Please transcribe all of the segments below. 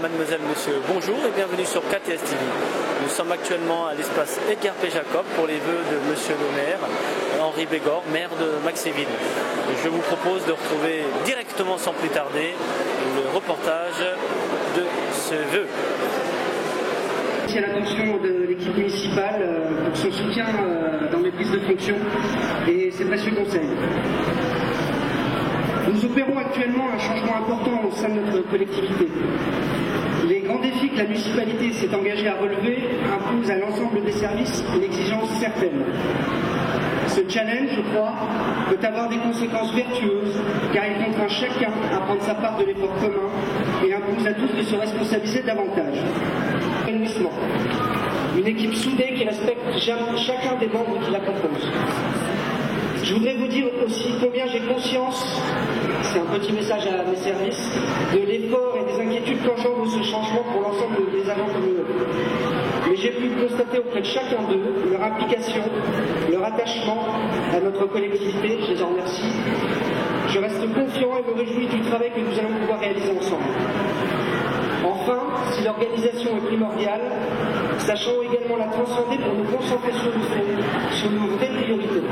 mademoiselle, monsieur, bonjour et bienvenue sur KTS TV. Nous sommes actuellement à l'espace Edgar P. Jacob pour les vœux de monsieur le maire, Henri Bégor, maire de Maxéville. Je vous propose de retrouver directement sans plus tarder le reportage de ce vœu. Merci à l'attention de l'équipe municipale pour son soutien dans mes prises de fonction et ses précieux conseils. Nous opérons actuellement un changement important au sein de notre collectivité. Les grands défis que la municipalité s'est engagée à relever imposent à l'ensemble des services une exigence certaine. Ce challenge, je crois, peut avoir des conséquences vertueuses car il contraint chacun à prendre sa part de l'effort commun et impose à tous de se responsabiliser davantage. Une équipe soudée qui respecte chacun des membres qui la composent. Je voudrais vous dire aussi combien j'ai conscience, c'est un petit message à mes services, de l'effort et des inquiétudes qu'engendre ce changement pour l'ensemble des agents communautaires. Mais j'ai pu constater auprès de chacun d'eux leur implication, leur attachement à notre collectivité, je les en remercie. Je reste confiant et me réjouis du travail que nous allons pouvoir réaliser ensemble. Enfin, si l'organisation est primordiale, sachons également la transcender pour nous concentrer sur nos vraies priorités.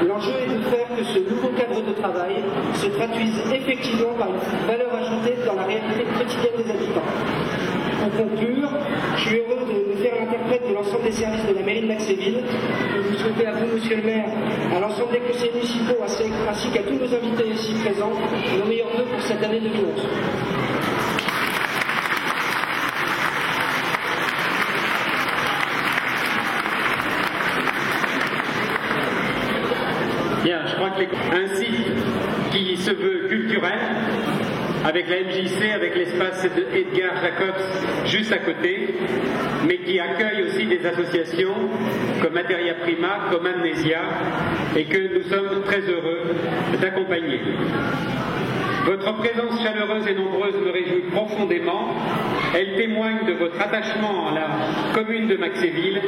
L'enjeu est de faire que ce nouveau cadre de travail se traduise effectivement par une valeur ajoutée dans la réalité quotidienne des habitants. Pour conclure, je suis heureux de faire l'interprète de l'ensemble des services de la mairie de Maxéville. Je vous souhaite à vous, monsieur le maire, à l'ensemble des conseillers municipaux ainsi qu'à tous nos invités ici présents, nos meilleurs vœux pour cette année 2011. Bien, je crois qu'un site qui se veut culturel, avec la MJC, avec l'espace Edgar Jacobs juste à côté, mais qui accueille aussi des associations comme Materia Prima, comme Amnesia, et que nous sommes très heureux d'accompagner. Votre présence chaleureuse et nombreuse me réjouit profondément. Elle témoigne de votre attachement à la commune de Maxéville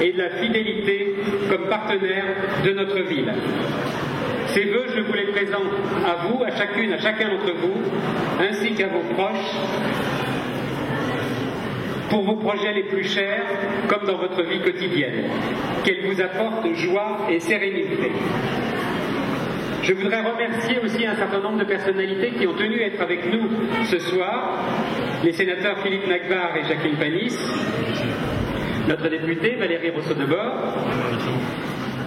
et de la fidélité comme partenaire de notre ville. Ces vœux, je vous les présente à vous, à chacune, à chacun d'entre vous, ainsi qu'à vos proches, pour vos projets les plus chers, comme dans votre vie quotidienne. Qu'elle vous apporte joie et sérénité. Je voudrais remercier aussi un certain nombre de personnalités qui ont tenu à être avec nous ce soir, les sénateurs Philippe Nachbar et Jacqueline Panis, notre députée Valérie Rousseau-Debord,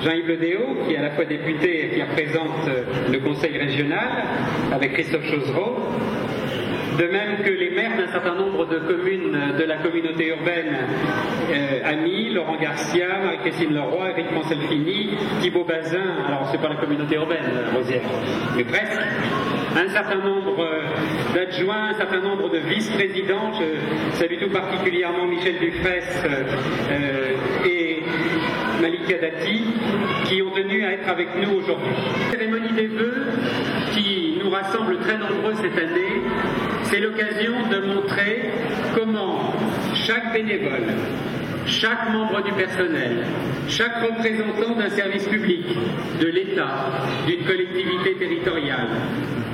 Jean-Yves Le Déaut, qui est à la fois député et qui représente le conseil régional, avec Christophe Chauzereau, de même que les maires d'un certain nombre de communes de la communauté urbaine, Ami, Laurent Garcia, Marie-Christine Leroy, Eric Manselfini, Thibaut Bazin, alors c'est pas la communauté urbaine, Rosière, mais presque, un certain nombre d'adjoints, un certain nombre de vice-présidents, je salue tout particulièrement Michel Dufresne et Malika Dati, qui ont tenu à être avec nous aujourd'hui. La cérémonie des vœux, qui nous rassemble très nombreux cette année, c'est l'occasion de montrer comment chaque bénévole, chaque membre du personnel, chaque représentant d'un service public, de l'État, d'une collectivité territoriale,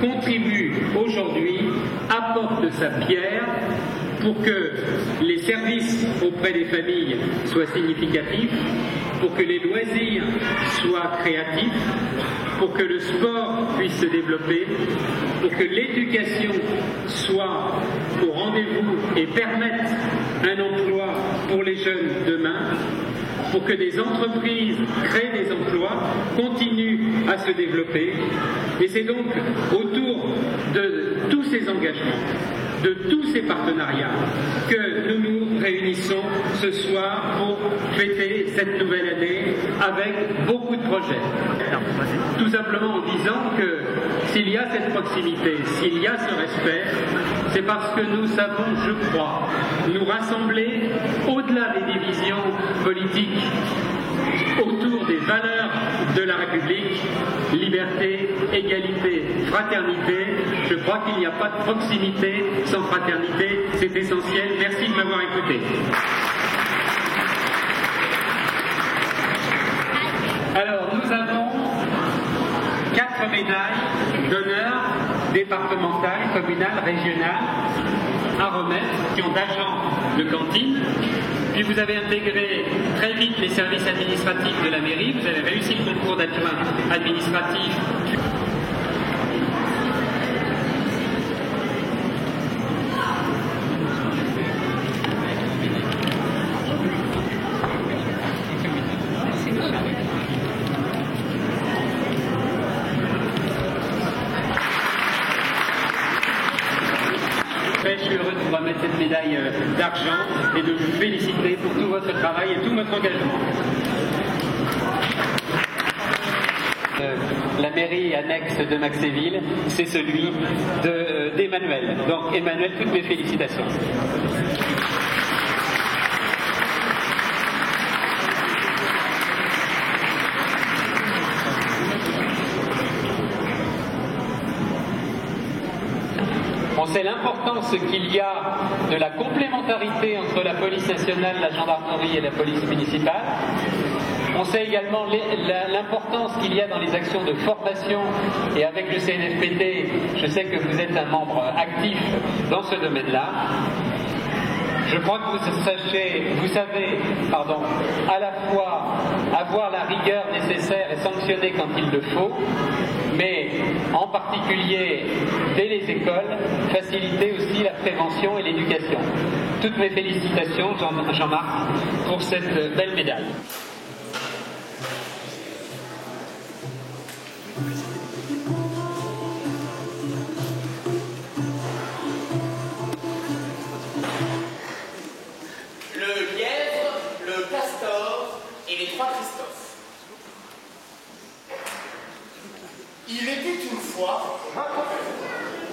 contribue aujourd'hui, apporte sa pierre pour que les services auprès des familles soient significatifs, pour que les loisirs soient créatifs, pour que le sport puisse se développer, pour que l'éducation soit au rendez-vous et permette un emploi pour les jeunes demain, pour que des entreprises créent des emplois, continuent à se développer. Et c'est donc autour de tous ces engagements, de tous ces partenariats, que nous nous réunissons ce soir pour fêter cette nouvelle année avec beaucoup de projets. Tout simplement en disant que s'il y a cette proximité, s'il y a ce respect, c'est parce que nous savons, je crois, nous rassembler au-delà des divisions politiques, autour des valeurs de la République, liberté, égalité, fraternité. Je crois qu'il n'y a pas de proximité sans fraternité, c'est essentiel. Merci de m'avoir écouté. Alors, nous avons 4 médailles d'honneur départementales, communales, régionales, à remettre d'agents de cantine. Puis vous avez intégré très vite les services administratifs de la mairie, vous avez réussi le concours d'adjoint administratif. Je suis heureux de vous remettre cette médaille d'argent et de vous féliciter pour tout votre travail et tout votre engagement. La mairie annexe de Maxéville, c'est celui d'Emmanuel. Donc Emmanuel, toutes mes félicitations. On sait l'importance qu'il y a de la complémentarité entre la police nationale, la gendarmerie et la police municipale. On sait également l'importance qu'il y a dans les actions de formation, et avec le CNFPT, je sais que vous êtes un membre actif dans ce domaine-là. Je crois que vous savez, à la fois avoir la rigueur nécessaire et sanctionner quand il le faut, mais en particulier dès les écoles, faciliter aussi la prévention et l'éducation. Toutes mes félicitations, Jean-Marc, pour cette belle médaille. Le lièvre, le castor et les trois Christophe. Il était une fois...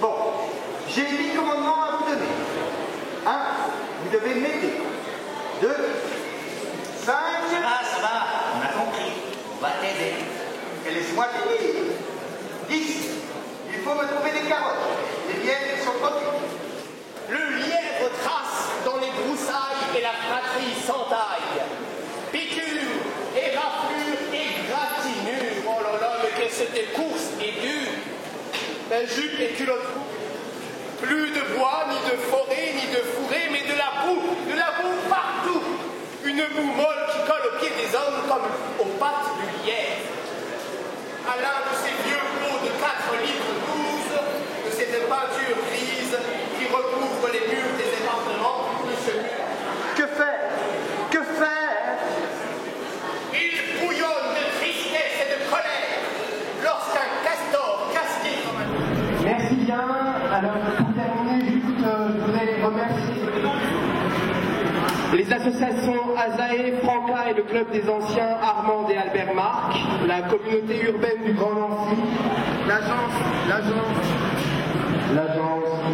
Bon, j'ai 10 commandements à vous donner. 1. Vous devez m'aider. 2. 5. Ça va, on a compris. On va t'aider. Et laisse-moi finir. 10. Il faut me trouver des carottes. Les lièvres sont trop vite. Le lièvre trace dans les broussailles et la fratrie s'entaille. Piqûre, et raflure, et gratinure. Oh là là, mais que c'était course et dur. Un jupe et culotte roux. Plus de bois, ni de forêt, ni de fourré, mais de la boue partout. Une boue molle qui colle aux pieds des hommes comme aux pattes du lièvre. À l'un de ces vieux pots de 4 litres 12, de cette peinture grise qui recouvre les murs des appartements, ce mur. Que faire? Que faire? Il bouillonne de tristesse et de colère lorsqu'un castor casqué comme un... Merci bien. Alors, pour terminer, juste, je voudrais remercier les associations Azaé, Franca et le Club des Anciens Armand et Albert Marc, la communauté urbaine du Grand Nancy, l'Agence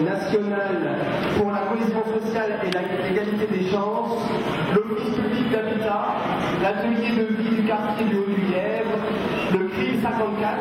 nationale pour la cohésion sociale et l'égalité des chances, l'Office public d'habitat, l'atelier de vie du quartier du Haut-du-Lièvre, le CRIL 54,